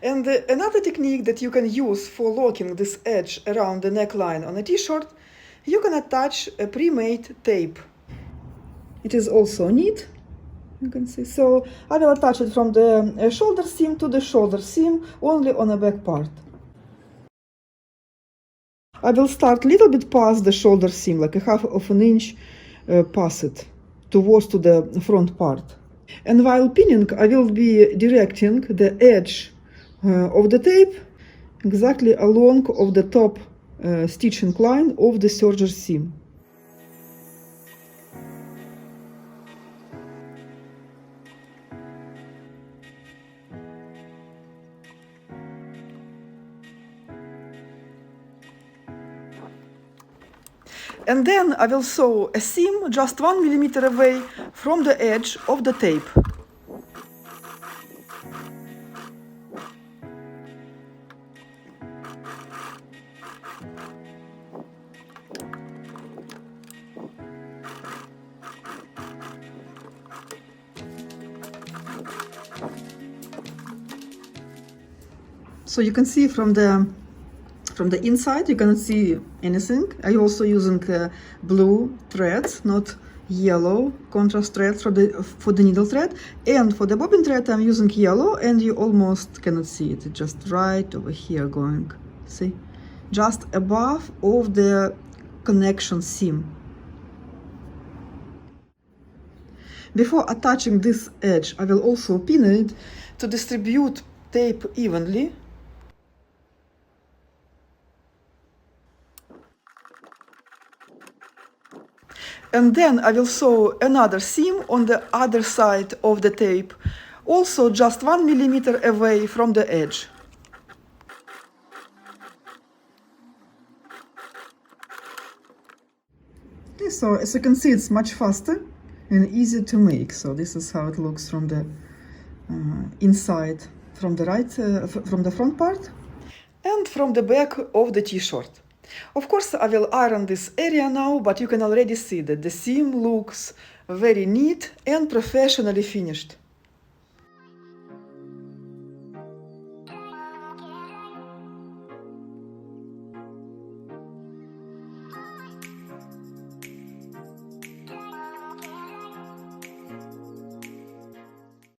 And another technique that you can use for locking this edge around the neckline on a t-shirt, you can attach a pre-made tape. It is also neat, you can see. So I will attach it from the shoulder seam to the shoulder seam only on the back part. I will start a little bit past the shoulder seam, like a half of an inch past it, towards to the front part. And while pinning, I will be directing the edge of the tape exactly along of the top stitching line of the serger seam. And then I will sew a seam just 1 millimeter away from the edge of the tape. So you can see from the inside, you cannot see anything. I also using blue threads, not yellow contrast threads for the needle thread. And for the bobbin thread, I'm using yellow, and you almost cannot see it. It's just right over here going, see? Just above of the connection seam. Before attaching this edge, I will also pin it to distribute tape evenly. And then I will sew another seam on the other side of the tape, also just 1 millimeter away from the edge. Okay, so as you can see, it's much faster and easier to make. So this is how it looks from the inside, from the from the front part, and from the back of the t-shirt. Of course, I will iron this area now, but you can already see that the seam looks very neat and professionally finished.